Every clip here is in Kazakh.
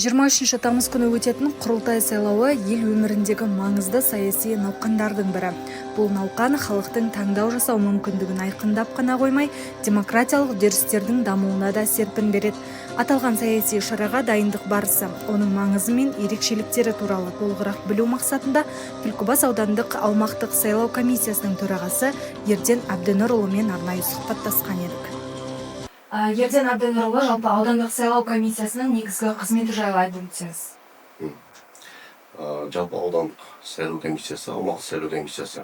23 тамыз күні өтетін құрылтай сайлауы ел өміріндегі маңызды саяси науқандардың бірі. Бұл науқан халықтың таңдау жасау мүмкіндігін айқындап қана қоймай, демократиялық үдерістердің дамуына да серпін береді. Аталған саяси шараға дайындық барысы, оның маңызы мен ерекшеліктері туралы толығырақ білу мақсатында Түлкібас аудандық аумақтық сайлау комиссиясының төрағасы Ерден Әбдінұрұлымен арнайы сұхбаттасқан едік. Ерден Әбдінұрұлы, жалпы аудандық сайлау комиссиясының негізгі қызметі жайлы айтып өтсеңіз. Жалпы аудандық сайлау комиссиясы, аумақтық сайлау комиссиясы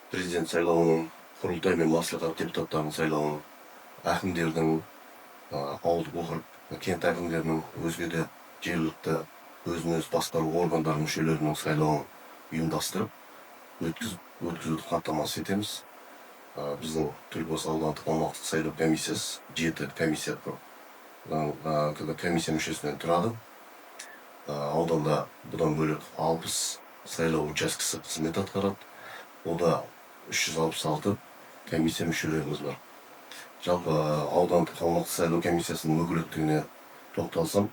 президент сайлауының, құрылтай мен маслихат депутаттарының сайлауының, әкімдердің, ауылдық округ, кент әкімдерінің, өзге де жергілікті өзін-өзі басқару органдарының мүшелерінің сайлауын ұйымдастырып, өткізуді қамтамасыз етеміз. Біздің Түлкібас аудандық аумақтық сайлау комиссиясы 7 комиссия комиссия мүшесінен тұрады. Ауданда бұдан бөлек 60 сайлау учаскесі қызмет атқарады. Ода 366 комиссия мүшелеріміз бар. Жалпы аудандық аумақтық сайлау комиссиясының өкілеттігіне тоқталсам,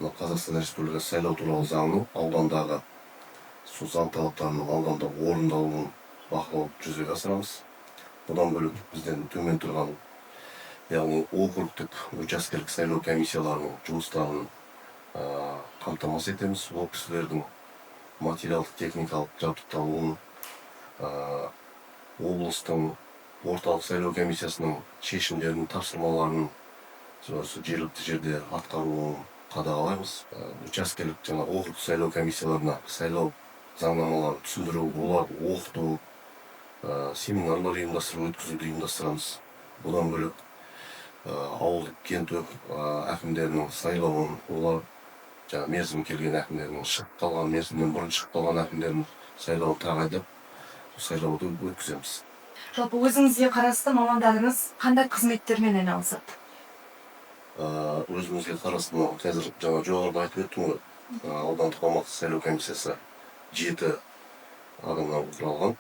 Қазақстан Республикасы сайлау туралы заңның аудандағы заң талаптарының ауданда орындалуын бақылауды жүзеге асырамыз. Бұдан бөлек бізден төмен тұрған, яғни округтік учаскелік сайлау комиссияларының жұмыстарын қамтамасыз етеміз. Ол кісілердің материалдық техникалық жабдықталуын, облыстың орталық сайлау комиссиясының шешімдерінің тапсырмаларын жергілікті жерде атқаруын қадағалаймыз. Учаскелік жаңа округтік сайлау комиссияларына сайлау заңнамаларын түсіндіру, оларды оқыту, семинарлар ұйымдастыру, өткізуді ұйымдастырамыз. Бұдан бөлек ауылдық кент әкімдерінің сайлауын, олар мерзім келген әкімдерінің шығып қалған мерзімнен бұрын шығып қалған әкімдердің сайлауын тағайындап, сайлауды өткіземіз. Жалпы өзіңізге қарасты мамандарыңыз қандай қызметтермен айналысады? Өзімізге қарасты қазір жаңа жоғарыда айтып өттім ғой. Аудандық аумақтық сайлау комиссиясы 7 адамнан құралған.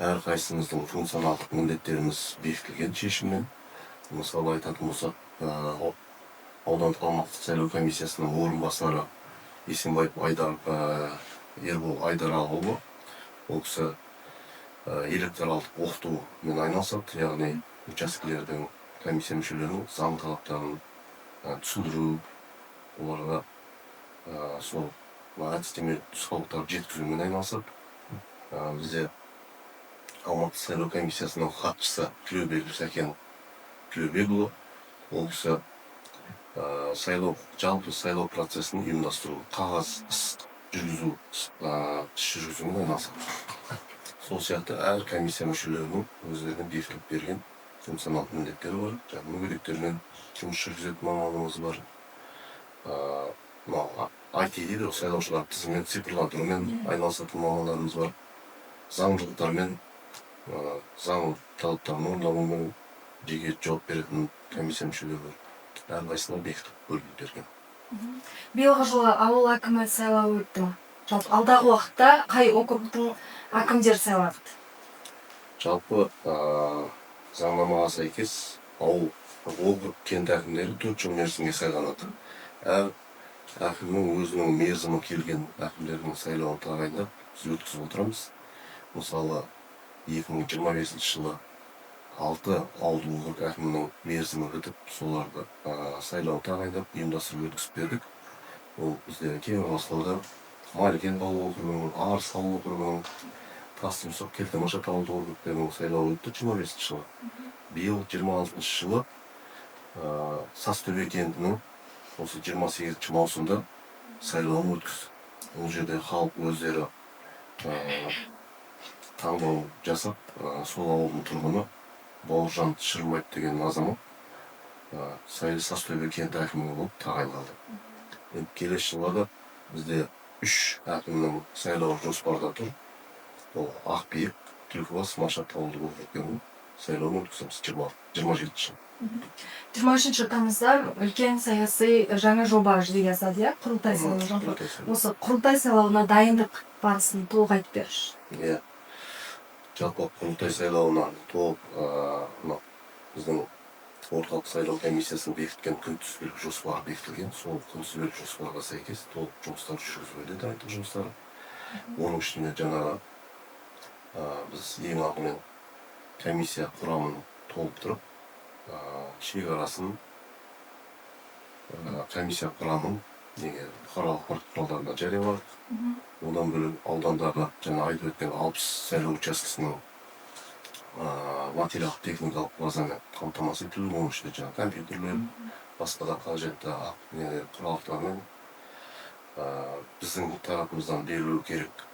Әрқайсымыздың функционалдық міндеттеріміз бекітілген шешіммен. Мысалы айтатын болсақ, аудандық аумақтық сайлау комиссиясының орынбасары Есенбаев Ербол Айдарағұлы. Ол кісі электоралдық оқытумен айналысады, яғни учаскелердің комиссия мүшелерінің заң талаптарын түсіндіру, оларға сол әдістемелік нұсқаулықтарды жеткізумен айналысады. Бізде аумақтық сайлау комиссиясының хатшысы Тілеубеков Сәкен Тілеубекұлы. Ол кісі жалпы сайлау процесін ұйымдастыру, қағаз жүргізу, жүргізумен айналысады. Сол сияқты әр комиссия мүшелерінің өздеріне бекітіліп берген функционалдық міндеттері бар. Мүгедектермен жұмыс жүргізетін маманымыз бар. IT дейді, сайлаушылар тізімін цифрландырумен айналысатын мамандарымыз бар. Заңдылықтармен, заң талаптарын орындаумен жеке жауап беретін комиссия мүшелері бар. Әрқайсысына бекітіп бөлініп берген. Биылғы жылы ауыл әкімі сайлауы өтті. Жалпы алдағы уақытта қай округтың әкімдері сайланады? Жалпы заңнамаға сәйкес ауыл округ кент әкімдері 4 жыл мерзімге сайланады. Әр әкімнің өзінің мерзімі келген әкімдердің сайлауын тағайындап біз өткізіп отырамыз. Мысалы 2025 жылы 6 ауылдық округ әкімінің мерзімі өтіп, соларды сайлауын тағайындап ұйымдастырып өткізіп бердік. Ол бізде Кеңқасқалда Маликен ауылдық округінің, Арыс ауылдық округінің, Тастымсық, Келтімашат ауылдық округтерінің сайлауы өтті 25 жылы. Биыл 26 жылы Сазтөбе кентінің осы 28 маусымда сайлауын өткізді. Ол жерде халық өздері таңдау жасап, сол ауылдың тұрғыны Бауыржан Шырмайып деген азамат Сазтөбе кент әкімі болып тағайындалды. Келесі жылы бізде 3 әкімнің сайлауы жоспарда тұр. Ол Ақбиік, Түлкібас, Машат ауылдық округтерінің сайлауын өткіземіз 27 жыл. 23 тамызда үлкен саяси жаңа жоба жүзеге асады, құрылтай сайлауы. Осы құрылтай сайлауына дайындық барысын толық айтып беріңізші. Жалпы құрылтай сайлауына толық біздің орталық сайлау комиссиясының бекіткен күнтізбелік жоспары бекітілген. Сол күнтізбелік жоспарға сәйкес толық жұмыстар жүргізілуде, дайындық жұмыстары. Оның ішінде жаңағы біз ең алдымен комиссия құрамын толықтырып, шекарасын, комиссия құрамын бұқаралық ақпарат құралдарына жарияладық. Одан бөлек аудандағы жаңа айтып өткен 60 сайлау учаскесінің материалдық техникалық базаны қамтамасыз етілуі, оның ішінде жаңа компьютерлер, басқа да қажетті құралдармен біздің тарапымыздан берілуі керек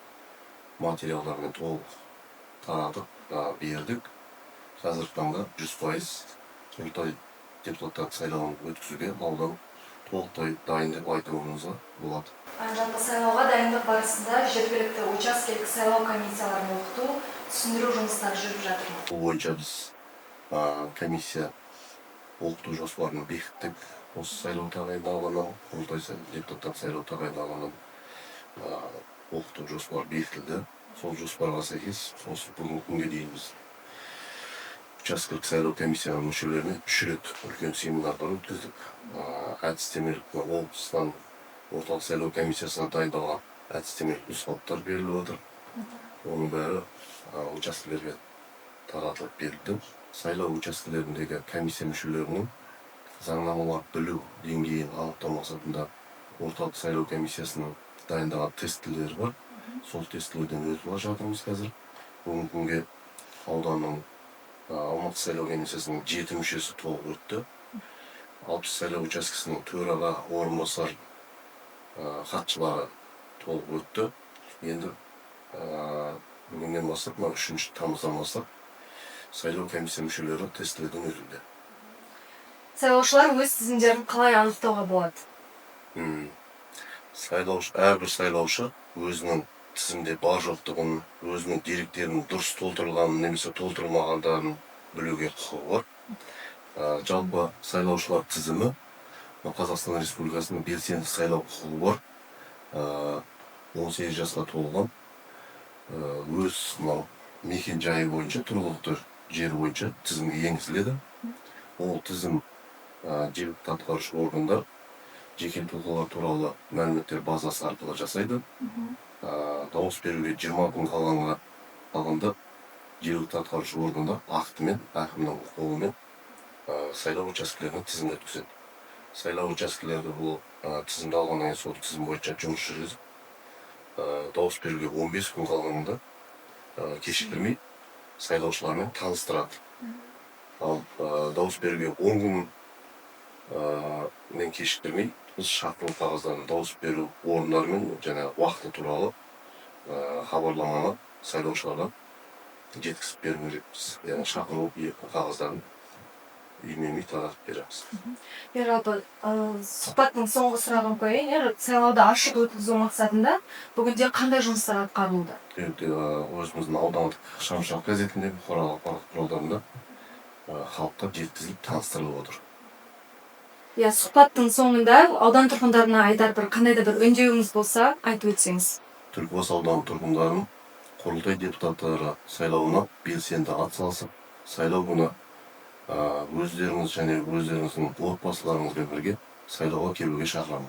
материалдармен толық таратып бердік. Қазіргі таңда 100% құрылтай депутаттар сайлауын өткізуге аудан толықтай дайын деп айтуымызға болады. Жалпы сайлауға дайындық барысында жергілікті учаскелік сайлау комиссияларын оқыту, түсіндіру жұмыстары жүріп жатыр ма? Бұл бойынша біз комиссия оқыту жоспарын бекіттік. Осы сайлау тағайындалғаннан, құрылтай депутаттар сайлау тағайындалғаннан оқыту жоспары бекітілді. Сол жоспарға сәйкес осы бүгінгі күнге дейін біз учаскелік сайлау комиссияның мүшелеріне 3 рет үлкен семинарлар өткіздік. Әдістемелік облыстан орталық сайлау комиссиясына дайындалған әдістемелік нұсқаулықтар беріліп отыр. Оның бәрі учаскелерге таратылып берілді. Сайлау учаскелеріндегі комиссия мүшелерінің заңнамалар білу деңгейін анықтау мақсатында орталық сайлау комиссиясының дайындаған тестілері бар. Сол тестілерден өтіп жатырмыз қазір. Бүгінгі күнге ауданның Алматы сайлау комиссиясының 7 мүшесі толық өтті. 60 сайлау учаскесінің төраға, орынбасар, хатшылары толық өтті. Енді бүгіннен бастап, 3 тамыздан бастап сайлау комиссия мүшелері тестілерден өтуде. Сайлаушылар өз тізімдерін қалай анықтауға болады? Әрбір сайлаушы өзінің тізімде бар жоқтығын, өзінің деректерінің дұрыс толтырылғанын немесе толтырылмағандарын білуге құқығы бар. Жалпы сайлаушылар тізімі Қазақстан Республикасының белсенді сайлау құқығы бар. 18 жасқа толған өз мекен жайы бойынша, тұрғылықты жері бойынша тізімге енгізіледі. Ол тізім жергілікті атқарушы органдар жеке тұлғалар туралы мәліметтер базасы арқылы жасайды. Дауыс беруге 20 күн қалғанда жергілікті атқарушы органдар актімен, әкімнің қолымен сайлау учаскелерінің тізімін өткізеді. Сайлау учаскелерді бұл тізімді алғаннан кейін сол тізім бойынша жұмыс жүргізіп, дауыс беруге 15 күн қалғанда кешіктірмей сайлаушылармен таныстырады. Ал дауыс беруге 10 күн кешіктірмей біз шақыру қағаздарын дауыс беру орындары мен және уақыты туралы хабарламаны сайлаушыларға жеткізіп бермейміз. Яғни шақыру қағаздарын үймен таратып береміз. Жалпы сұхбаттың соңғы сұрағын қояйын. Сайлауды ашық өткізу мақсатында бүгінде қандай жұмыстар атқарылуда? Өзіміздің аудандық шамшырақ газетінде, бұқаралық ақпарат құралдарында халыққа жеткізіліп таныстырылып отыр. Сұхбаттың соңында аудан тұрғындарына айтар қандай да бір үндеуіңіз болса, айтып өтсеңіз. Түлкібас ауданы тұрғындарын құрылтай депутаттары сайлауына белсенді атсалысып, сайлау күні өздеріңіз және өздеріңіздің отбасыларыңызбен бірге сайлауға келуге шақырамын.